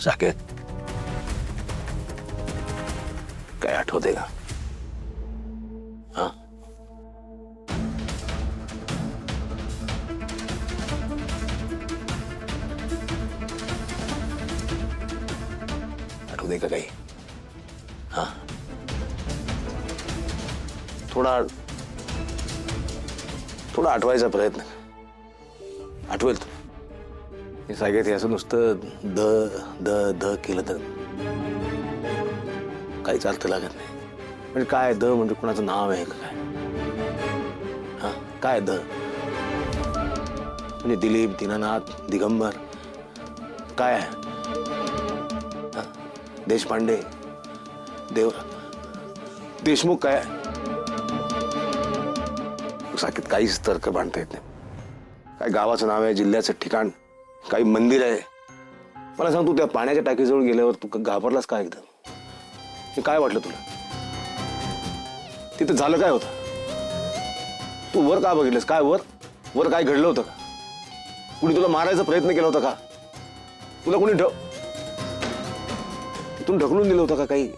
साकेत, काय आठवते का? हा, आठवते का काही? हा, थोडा थोडा आठवायचा प्रयत्न आठवेल तू. हे सागेत असं नुसतं द द द केलं तर काहीच अर्थ लागत नाही. म्हणजे काय द म्हणजे कुणाचं नाव आहे का काय? हा, काय द म्हणजे दिलीप, दीनानाथ, दिगंबर काय आहे? हा, देशपांडे, देव, देशमुख काय आहे? साकेत काहीच तर्क बांधता येत नाही. काय गावाचं नाव आहे, जिल्ह्याचं ठिकाण, काही मंदिर आहे. मला सांग, तू त्या पाण्याच्या टाकीजवळ गेल्यावर तू घाबरलास का एकदम? हे काय वाटलं तुला? तिथं झालं काय होतं? तू वर का बघितलंस? काय वर वर काय घडलं होतं का? कुणी तुला मारायचा प्रयत्न केला होता का? तुला कुणी तिथून ढकलून दिलं होतं का काही?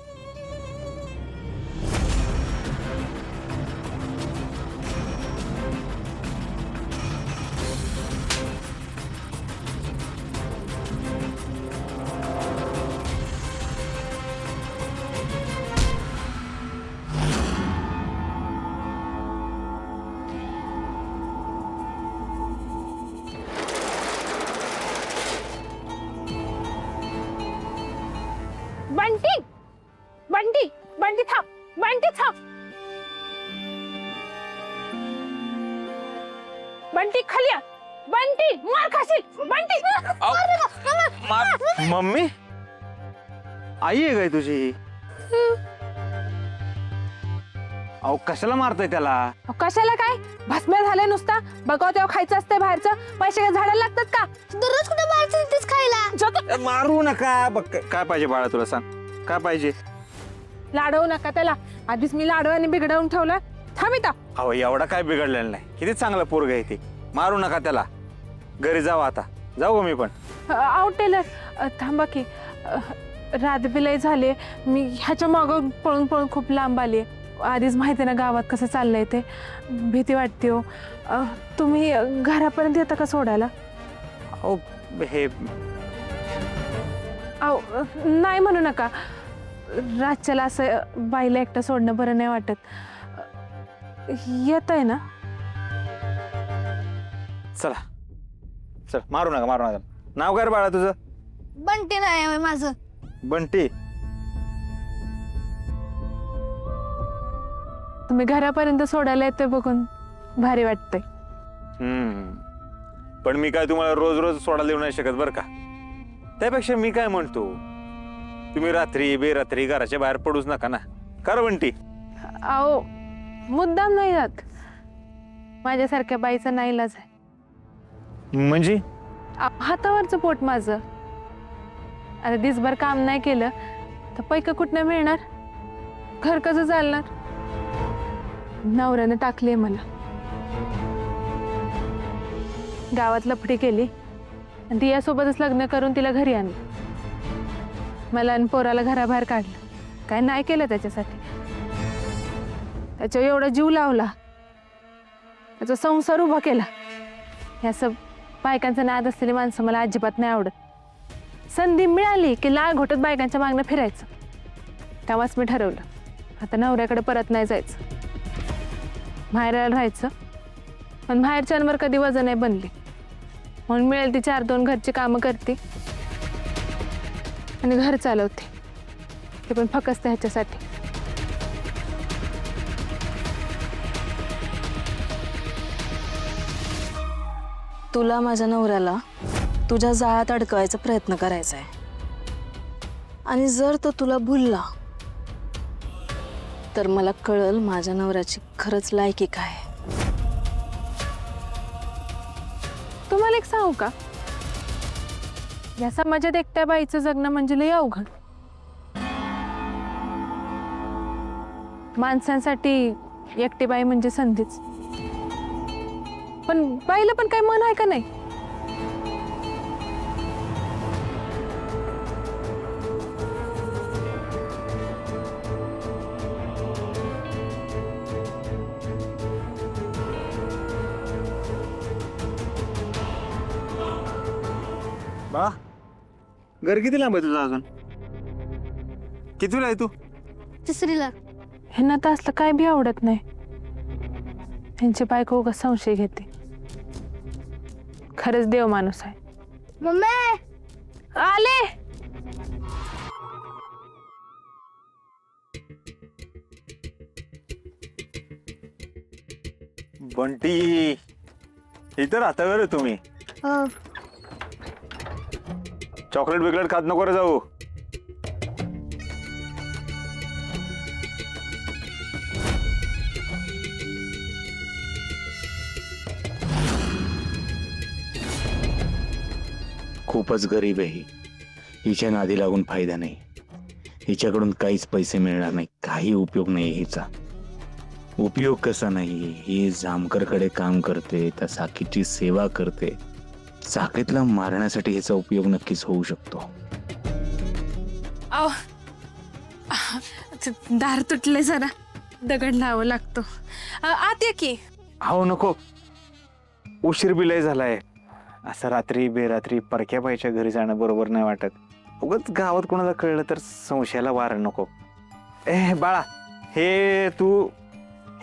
बंटी, बंटी, बंटी थांब, बंटी थांब, बंटी खाली आ. बंटी मार खाशील. बंटी मम्मी, आई आहे काय तुझी? अहो कशाला मारताय त्याला? कशाला काय भस्म्या झाले नुसता. बघाव तेव्हा खायचं असते बाहेरचं. पैसे काय झाडाला लागतात का? दररोज कुठे बाहेरचं तेच खायला. मारू नका. बघ काय पाहिजे बाळा, तुला सांग काय पाहिजे? लाडवू नका त्याला. आधीच मी लाडवाने बिघडवून ठेवलं. थांब इथं. अहो एवढा काय बिघडलेला नाही. किती चांगला पोरग आहे ते. मारू नका त्याला. घरी जाऊ आता. जाऊ मी पण. आउट टेलर थांबा की. रातबिलय झाले. मी ह्याच्या मागं पळून पळून खूप लांब आले. आधीच माहिती ना गावात कसं चाललंय ते. भीती वाटते हो. तुम्ही घरापर्यंत येता का सोडायला? अहो हे अहो नाही म्हणू नका. रातच्याला असं बाईला एकटं सोडणं बरं नाही वाटत. येत आहे ना? चला चल. मारू नका मारू नका. नाव काय रे बाळा तुझं? बंटी नाही माझं. बंटी. तुम्ही घरापर्यंत सोडायला येते बघून भारी वाटतंय. पण मी काय तुम्हाला रोज रोज सोडायला येऊ नाही शकत बरं का. त्यापेक्षा मी काय म्हणतो, तुम्ही रात्री बेरात्री घराच्या बाहेर पडूच नका ना. कर बंटी. अहो मुद्दाम नाही जात. माझ्यासारख्या बाईचा नाईलाज आहे. म्हणजे हातावरचं पोट माझं. आता दिसभर काम नाही केलं तर पैका कुठनं मिळणार? घर कसं चालणार? नवऱ्यानं टाकलीये मला. गावात लफडी केली आणि ती यासोबतच लग्न करून तिला घरी आणलं. मला आणि पोराला घराबाहेर काढलं. काय नाही केलं त्याच्यासाठी. त्याच्या एवढा जीव लावला. त्याचा संसार उभा केला. ह्या सब बायकांचा नाद असलेली माणसं मला अजिबात नाही आवडत. संधी मिळाली की लाळ घोटत बायकांच्या मागणं फिरायचं. तेव्हाच मी ठरवलं आता नवऱ्याकडे परत नाही जायचं. बाहेर राहायचं. पण बाहेरच्यांवर कधी वजन नाही बनली. म्हणून मिळेल ती 4-2 घरची कामं करते आणि घर चालवते. ते पण फक्त ह्याच्यासाठी. तुला माझ्या नवऱ्याला तुझ्या जाळ्यात अडकवायचा प्रयत्न करायचा आहे. आणि जर तो तुला भुलला तर मला कळल माझ्या नवऱ्याची खरंच लायकी काय. तुम्हाला एक सांगू का? या समाजात एकट्या बाईचं जगणं म्हणजे लय अवघड. माणसांसाठी एकटी बाई म्हणजे संधीच. पण बाईला पण काय मन आहे का नाही? बा घर किती लांब आहे तुझं अजून? कितीला आहे तू? तिसरीला. ह्यांना तर असलं काय बी आवडत नाही. त्यांची बायको उगाच संशय घेते. खरंच देव माणूस आहे. मम्मी आले. बंटी इथं राहता रे तुम्ही? हो. चॉकलेट बिकलेट खात नको रे जाऊ. खूपच गरीब आहे ही. हिच्या नादी लागून फायदा नाही. हिच्याकडून काहीच पैसे मिळणार नाही. काही उपयोग नाही हिचा. उपयोग कसा नाही, ही जामकरकडे काम करते, त्या साकीची सेवा करते. साकीतला मारण्यासाठी हिचा उपयोग नक्कीच होऊ शकतो. अहो, दार तुटले जरा, दगड लावावं लागतो. आत ये की. हो नको, उशीर बी लय झालाय. असं रात्री बेरात्री परक्या बाईच्या घरी जाणं बरोबर नाही वाटत. उगाच गावात कोणाला कळलं तर संशयाला वार नको. बाळा, हे तू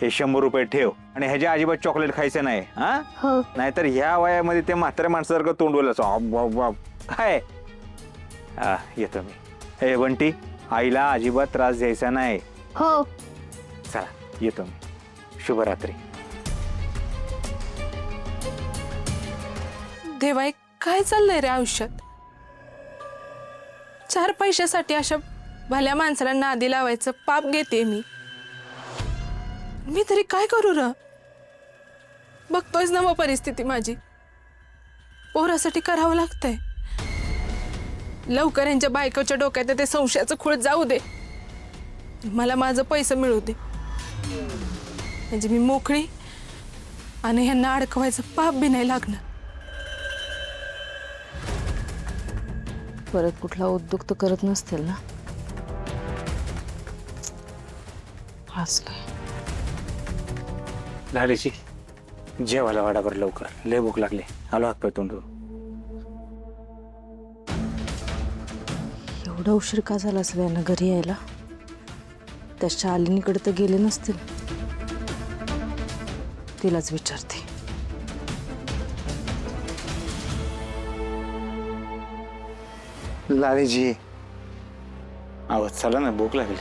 हे 100 रुपये ठेव आणि ह्याच्या अजिबात चॉकलेट खायचं नाही. हा, हो. नाहीतर ह्या वयामध्ये ते म्हाताऱ्या माणसासारखं तोंडवलं काय. येतो मी. हे बंटी, आईला अजिबात त्रास द्यायचा नाही. हो. चला येतो मी. शुभरात्री. देवाई, काय चाललंय रे आयुष्यात? 4 पैशासाठी अशा भल्या माणसाला नादी लावायचं पाप घेते मी तरी काय करू र? बघतोयच ना मग परिस्थिती माझी. पोरासाठी करावं लागतंय. लवकर यांच्या बायकोच्या डोक्यात ते संशयाचं खूळ जाऊ दे. मला माझं पैसे मिळू दे. म्हणजे मी मोकळी आणि ह्यांना अडकवायचं पाप बी नाही लागणार. परत कुठला उद्योग तर करत नसतील ना? आज काय लाडीची जेवायला वाडा बरं लवकर. लय भूक लागली. आलो हात पाय तोंड. एवढा उशीर का झाला असेल यांना घरी यायला? त्या शालिनीकडे तर गेले नसतील. तिलाच विचारते. लाडीजी आवाज चला ना, भूक लागली.